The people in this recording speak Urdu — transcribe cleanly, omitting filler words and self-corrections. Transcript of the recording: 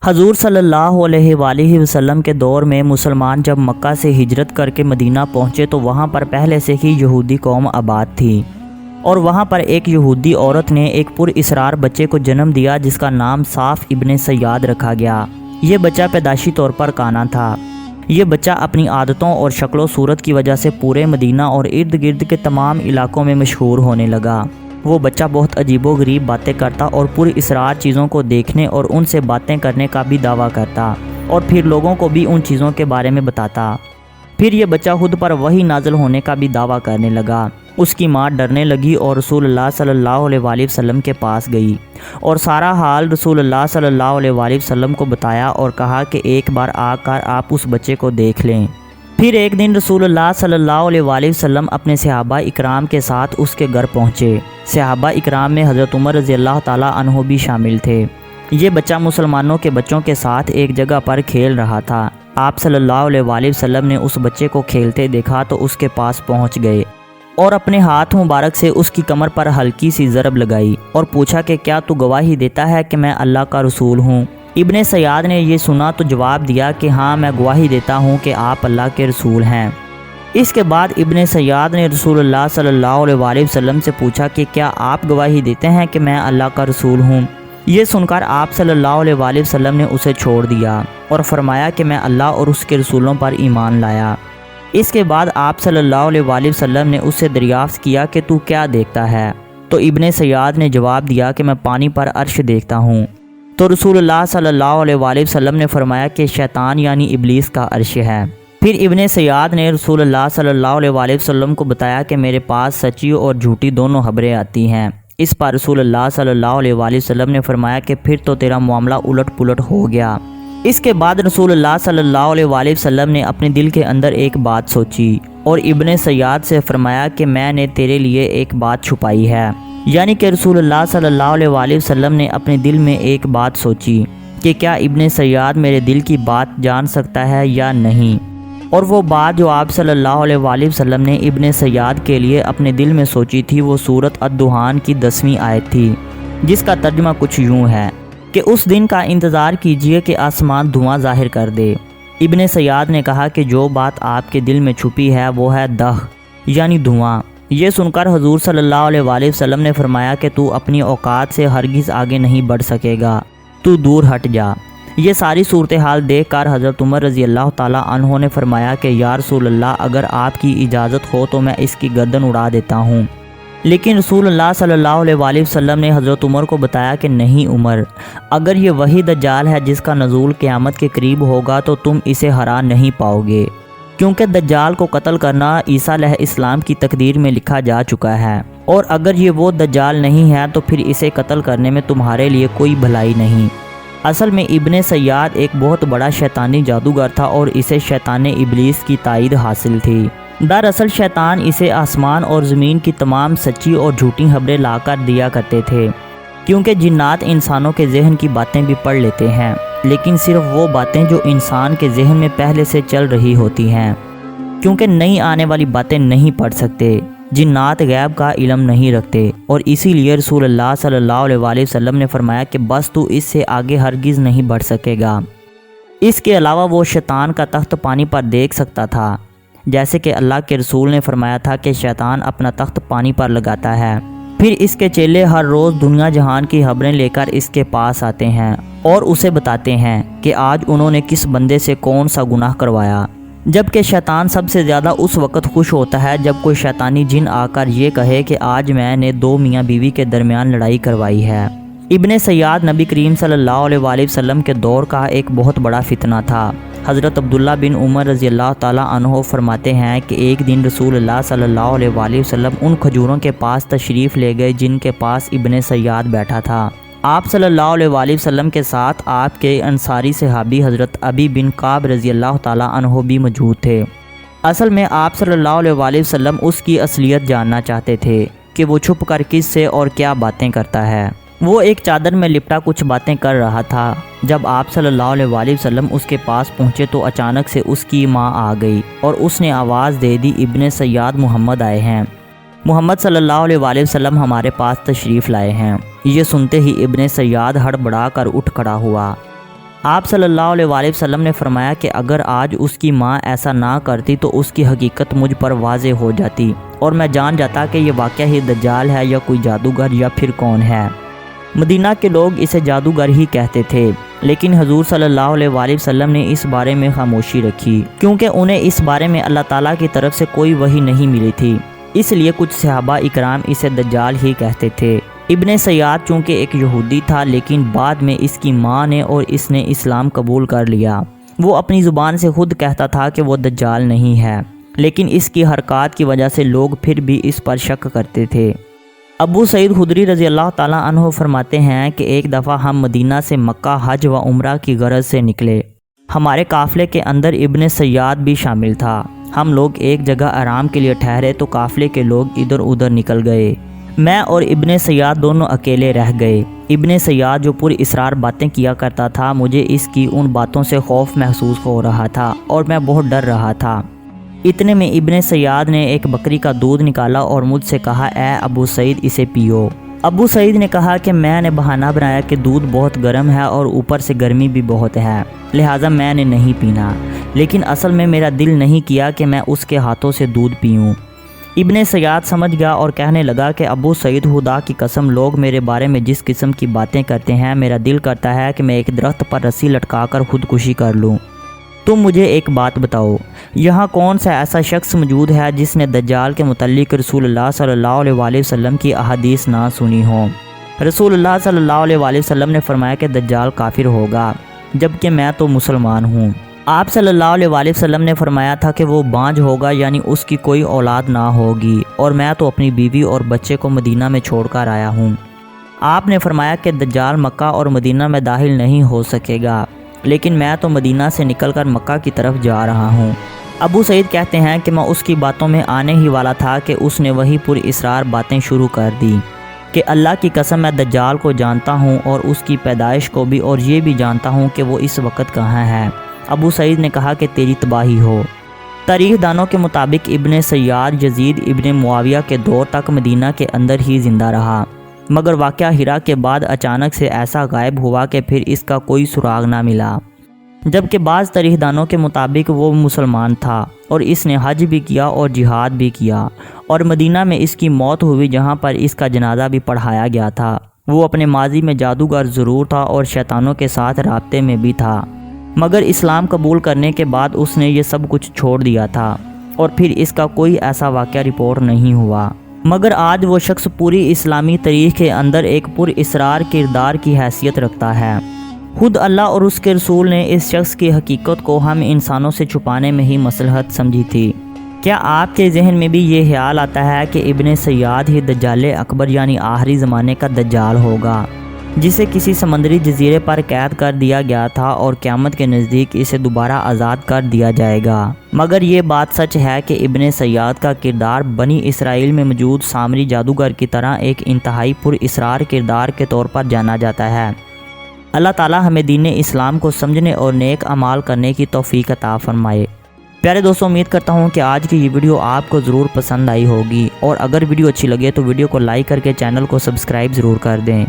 حضور صلی اللہ علیہ وآلہ وسلم کے دور میں مسلمان جب مکہ سے ہجرت کر کے مدینہ پہنچے تو وہاں پر پہلے سے ہی یہودی قوم آباد تھی، اور وہاں پر ایک یہودی عورت نے ایک پر اسرار بچے کو جنم دیا جس کا نام صاف ابن سیاد رکھا گیا۔ یہ بچہ پیدائشی طور پر کانا تھا۔ یہ بچہ اپنی عادتوں اور شکل و صورت کی وجہ سے پورے مدینہ اور ارد گرد کے تمام علاقوں میں مشہور ہونے لگا۔ وہ بچہ بہت عجیب و غریب باتیں کرتا اور پر اسرار چیزوں کو دیکھنے اور ان سے باتیں کرنے کا بھی دعویٰ کرتا، اور پھر لوگوں کو بھی ان چیزوں کے بارے میں بتاتا۔ پھر یہ بچہ خود پر وحی نازل ہونے کا بھی دعویٰ کرنے لگا۔ اس کی ماں ڈرنے لگی اور رسول اللہ صلی اللہ علیہ وآلہ وسلم کے پاس گئی اور سارا حال رسول اللہ صلی اللہ علیہ وآلہ وسلم کو بتایا اور کہا کہ ایک بار آ کر آپ اس بچے کو دیکھ لیں۔ پھر ایک دن رسول اللہ صلی اللہ علیہ وآلہ وسلم اپنے صحابہ اکرام کے ساتھ اس کے گھر پہنچے۔ صحابہ اکرام میں حضرت عمر رضی اللہ تعالیٰ عنہ بھی شامل تھے۔ یہ بچہ مسلمانوں کے بچوں کے ساتھ ایک جگہ پر کھیل رہا تھا۔ آپ صلی اللہ علیہ وآلہ وسلم نے اس بچے کو کھیلتے دیکھا تو اس کے پاس پہنچ گئے اور اپنے ہاتھ مبارک سے اس کی کمر پر ہلکی سی ضرب لگائی اور پوچھا کہ کیا تو گواہی دیتا ہے کہ میں اللہ کا رسول ہوں؟ ابن سیاد نے یہ سنا تو جواب دیا کہ ہاں، میں گواہی دیتا ہوں کہ آپ اللہ کے رسول ہیں۔ اس کے بعد ابن سیاد نے رسول اللہ صلی اللہ علیہ وآلہ وسلم سے پوچھا کہ کیا آپ گواہی دیتے ہیں کہ میں اللہ کا رسول ہوں؟ یہ سن کر آپ صلی اللہ علیہ وآلہ وسلم نے اسے چھوڑ دیا اور فرمایا کہ میں اللہ اور اس کے رسولوں پر ایمان لایا۔ اس کے بعد آپ صلی اللہ علیہ وآلہ وسلم نے اس سے دریافت کیا کہ تو کیا دیکھتا ہے؟ تو ابن سیاد نے جواب دیا کہ میں پانی پر عرش دیکھتا ہوں۔ تو رسول اللہ صلی اللہ علیہ وآلہ وسلم نے فرمایا کہ شیطان یعنی ابلیس کا عرش ہے۔ پھر ابن سیاد نے رسول اللہ صلی اللہ علیہ وآلہ وسلم کو بتایا کہ میرے پاس سچی اور جھوٹی دونوں خبریں آتی ہیں۔ اس پر رسول اللہ صلی اللہ علیہ وآلہ وسلم نے فرمایا کہ پھر تو تیرا معاملہ الٹ پلٹ ہو گیا۔ اس کے بعد رسول اللہ صلی اللہ علیہ وآلہ وسلم نے اپنے دل کے اندر ایک بات سوچی اور ابن سیاد سے فرمایا کہ میں نے تیرے لیے ایک بات چھپائی ہے، یعنی کہ رسول اللہ صلی اللہ علیہ وآلہ وسلم نے اپنے دل میں ایک بات سوچی کہ کیا ابن سیاد میرے دل کی بات جان سکتا ہے یا نہیں، اور وہ بات جو آپ صلی اللہ علیہ وآلہ وسلم نے ابن سیاد کے لیے اپنے دل میں سوچی تھی وہ سورۃ الدخان کی 10ویں آیت تھی، جس کا ترجمہ کچھ یوں ہے کہ اس دن کا انتظار کیجئے کہ آسمان دھواں ظاہر کر دے۔ ابن سیاد نے کہا کہ جو بات آپ کے دل میں چھپی ہے وہ ہے دخ یعنی دھواں۔ یہ سن کر حضور صلی اللہ علیہ وآلہ وسلم نے فرمایا کہ تو اپنی اوقات سے ہرگز آگے نہیں بڑھ سکے گا، تو دور ہٹ جا۔ یہ ساری صورتحال دیکھ کر حضرت عمر رضی اللہ تعالیٰ عنہ نے فرمایا کہ یا رسول اللہ، اگر آپ کی اجازت ہو تو میں اس کی گردن اڑا دیتا ہوں۔ لیکن رسول اللہ صلی اللہ علیہ وآلہ وسلم نے حضرت عمر کو بتایا کہ نہیں عمر، اگر یہ وہی دجال ہے جس کا نزول قیامت کے قریب ہوگا تو تم اسے ہرا نہیں پاؤ گے، کیونکہ دجال کو قتل کرنا عیسیٰ علیہ السلام کی تقدیر میں لکھا جا چکا ہے، اور اگر یہ وہ دجال نہیں ہے تو پھر اسے قتل کرنے میں تمہارے لیے کوئی بھلائی نہیں۔ اصل میں ابن سیاد ایک بہت بڑا شیطانی جادوگر تھا اور اسے شیطان ابلیس کی تائید حاصل تھی۔ دراصل شیطان اسے آسمان اور زمین کی تمام سچی اور جھوٹی خبریں لا کر دیا کرتے تھے، کیونکہ جنات انسانوں کے ذہن کی باتیں بھی پڑھ لیتے ہیں، لیکن صرف وہ باتیں جو انسان کے ذہن میں پہلے سے چل رہی ہوتی ہیں، کیونکہ نئی آنے والی باتیں نہیں پڑھ سکتے۔ جنات غیب کا علم نہیں رکھتے، اور اسی لیے رسول اللہ صلی اللہ علیہ وآلہ وسلم نے فرمایا کہ بس تو اس سے آگے ہرگز نہیں بڑھ سکے گا۔ اس کے علاوہ وہ شیطان کا تخت پانی پر دیکھ سکتا تھا، جیسے کہ اللہ کے رسول نے فرمایا تھا کہ شیطان اپنا تخت پانی پر لگاتا ہے، پھر اس کے چیلے ہر روز دنیا جہان کی خبریں لے کر اس کے پاس آتے ہیں اور اسے بتاتے ہیں کہ آج انہوں نے کس بندے سے کون سا گناہ کروایا، جبکہ شیطان سب سے زیادہ اس وقت خوش ہوتا ہے جب کوئی شیطانی جن آ کر یہ کہے کہ آج میں نے 2 میاں بیوی کے درمیان لڑائی کروائی ہے۔ ابن سیاد نبی کریم صلی اللہ علیہ وآلہ وسلم کے دور کا ایک بہت بڑا فتنہ تھا۔ حضرت عبداللہ بن عمر رضی اللہ تعالیٰ عنہ فرماتے ہیں کہ ایک دن رسول اللہ صلی اللہ علیہ وآلہ وسلم ان کھجوروں کے پاس تشریف لے گئے جن کے پاس ابن سیاد بیٹھا تھا۔ آپ صلی اللہ علیہ وآلہ وسلم کے ساتھ آپ کے انصاری صحابی حضرت ابی بن کعب رضی اللہ تعالیٰ عنہ بھی موجود تھے۔ اصل میں آپ صلی اللہ علیہ وآلہ وسلم اس کی اصلیت جاننا چاہتے تھے کہ وہ چھپ کر کس سے اور کیا باتیں کرتا ہے۔ وہ ایک چادر میں لپٹا کچھ باتیں کر رہا تھا۔ جب آپ صلی اللہ علیہ وآلہ وسلم اس کے پاس پہنچے تو اچانک سے اس کی ماں آ گئی اور اس نے آواز دے دی، ابن سیاد محمد آئے ہیں، محمد صلی اللہ علیہ وآلہ وسلم ہمارے پاس تشریف لائے ہیں۔ یہ سنتے ہی ابن سیاد ہڑبڑا کر اٹھ کھڑا ہوا آپ صلی اللہ علیہ وآلہ وسلم نے فرمایا کہ اگر آج اس کی ماں ایسا نہ کرتی تو اس کی حقیقت مجھ پر واضح ہو جاتی اور میں جان جاتا کہ یہ واقعہ ہی دجال ہے یا کوئی جادوگر یا پھر کون ہے۔ مدینہ کے لوگ اسے جادوگر ہی کہتے تھے، لیکن حضور صلی اللہ علیہ وآلہ وسلم نے اس بارے میں خاموشی رکھی کیونکہ انہیں اس بارے میں اللہ تعالیٰ کی طرف سے کوئی وحی نہیں ملی تھی، اس لیے کچھ صحابہ اکرام اسے دجال ہی کہتے تھے۔ ابن سیاد چونکہ ایک یہودی تھا لیکن بعد میں اس کی ماں نے اور اس نے اسلام قبول کر لیا۔ وہ اپنی زبان سے خود کہتا تھا کہ وہ دجال نہیں ہے، لیکن اس کی حرکات کی وجہ سے لوگ پھر بھی اس پر شک کرتے تھے۔ ابو سعید خدری رضی اللہ تعالیٰ عنہ فرماتے ہیں کہ ایک دفعہ ہم مدینہ سے مکہ حج و عمرہ کی غرض سے نکلے۔ ہمارے قافلے کے اندر ابن سیاد بھی شامل تھا۔ ہم لوگ ایک جگہ آرام کے لیے ٹھہرے تو قافلے کے لوگ ادھر ادھر نکل گئے۔ میں اور ابن سیاد دونوں اکیلے رہ گئے۔ ابن سیاد جو پر اسرار باتیں کیا کرتا تھا، مجھے اس کی ان باتوں سے خوف محسوس ہو رہا تھا اور میں بہت ڈر رہا تھا۔ اتنے میں ابن سیاد نے ایک بکری کا دودھ نکالا اور مجھ سے کہا، اے ابو سعید اسے پیو۔ ابو سعید نے کہا کہ میں نے بہانہ بنایا کہ دودھ بہت گرم ہے اور اوپر سے گرمی بھی بہت ہے، لہٰذا میں نے نہیں پینا، لیکن اصل میں میرا دل نہیں کیا کہ میں اس کے ہاتھوں سے دودھ پیوں۔ ابن سیاد سمجھ گیا اور کہنے لگا کہ ابو سعید خدا کی قسم لوگ میرے بارے میں جس قسم کی باتیں کرتے ہیں، میرا دل کرتا ہے کہ میں ایک درخت پر رسی لٹکا کر خودکشی کر لوں۔ تم مجھے ایک بات بتاؤ، یہاں کون سا ایسا شخص موجود ہے جس نے دجال کے متعلق رسول اللہ صلی اللہ علیہ وآلہ وسلم کی احادیث نہ سنی ہو؟ رسول اللہ صلی اللہ علیہ وآلہ وسلم نے فرمایا کہ دجال کافر ہوگا، جبکہ میں تو مسلمان ہوں۔ آپ صلی اللہ علیہ وآلہ وسلم نے فرمایا تھا کہ وہ بانجھ ہوگا، یعنی اس کی کوئی اولاد نہ ہوگی، اور میں تو اپنی بیوی اور بچے کو مدینہ میں چھوڑ کر آیا ہوں۔ آپ نے فرمایا کہ دجال مکہ اور مدینہ میں داخل نہیں ہو سکے گا، لیکن میں تو مدینہ سے نکل کر مکہ کی طرف جا رہا ہوں۔ ابو سعید کہتے ہیں کہ میں اس کی باتوں میں آنے ہی والا تھا کہ اس نے وہی پر اسرار باتیں شروع کر دی کہ اللہ کی قسم میں دجال کو جانتا ہوں اور اس کی پیدائش کو بھی، اور یہ بھی جانتا ہوں کہ وہ اس وقت کہاں ہے۔ ابو سعید نے کہا کہ تیری تباہی ہو۔ تاریخ دانوں کے مطابق ابن سیاد یزید ابن معاویہ کے دور تک مدینہ کے اندر ہی زندہ رہا، مگر واقعہ ہرا کے بعد اچانک سے ایسا غائب ہوا کہ پھر اس کا کوئی سراغ نہ ملا، جبکہ بعض تاریخ دانوں کے مطابق وہ مسلمان تھا اور اس نے حج بھی کیا اور جہاد بھی کیا، اور مدینہ میں اس کی موت ہوئی جہاں پر اس کا جنازہ بھی پڑھایا گیا تھا۔ وہ اپنے ماضی میں جادوگر ضرور تھا اور شیطانوں کے ساتھ رابطے میں بھی تھا، مگر اسلام قبول کرنے کے بعد اس نے یہ سب کچھ چھوڑ دیا تھا اور پھر اس کا کوئی ایسا واقعہ رپورٹ نہیں ہوا۔ مگر آج وہ شخص پوری اسلامی تاریخ کے اندر ایک پر اسرار کردار کی حیثیت رکھتا ہے۔ خود اللہ اور اس کے رسول نے اس شخص کی حقیقت کو ہم انسانوں سے چھپانے میں ہی مصلحت سمجھی تھی۔ کیا آپ کے ذہن میں بھی یہ خیال آتا ہے کہ ابن سیاد ہی دجال اکبر یعنی آخری زمانے کا دجال ہوگا، جسے کسی سمندری جزیرے پر قید کر دیا گیا تھا اور قیامت کے نزدیک اسے دوبارہ آزاد کر دیا جائے گا؟ مگر یہ بات سچ ہے کہ ابن سیاد کا کردار بنی اسرائیل میں موجود سامری جادوگر کی طرح ایک انتہائی پر اسرار کردار کے طور پر جانا جاتا ہے۔ اللہ تعالی ہمیں دین اسلام کو سمجھنے اور نیک اعمال کرنے کی توفیق عطا فرمائے۔ پیارے دوستوں، امید کرتا ہوں کہ آج کی یہ ویڈیو آپ کو ضرور پسند آئی ہوگی، اور اگر ویڈیو اچھی لگے تو ویڈیو کو لائک کر کے چینل کو سبسکرائب ضرور کر دیں۔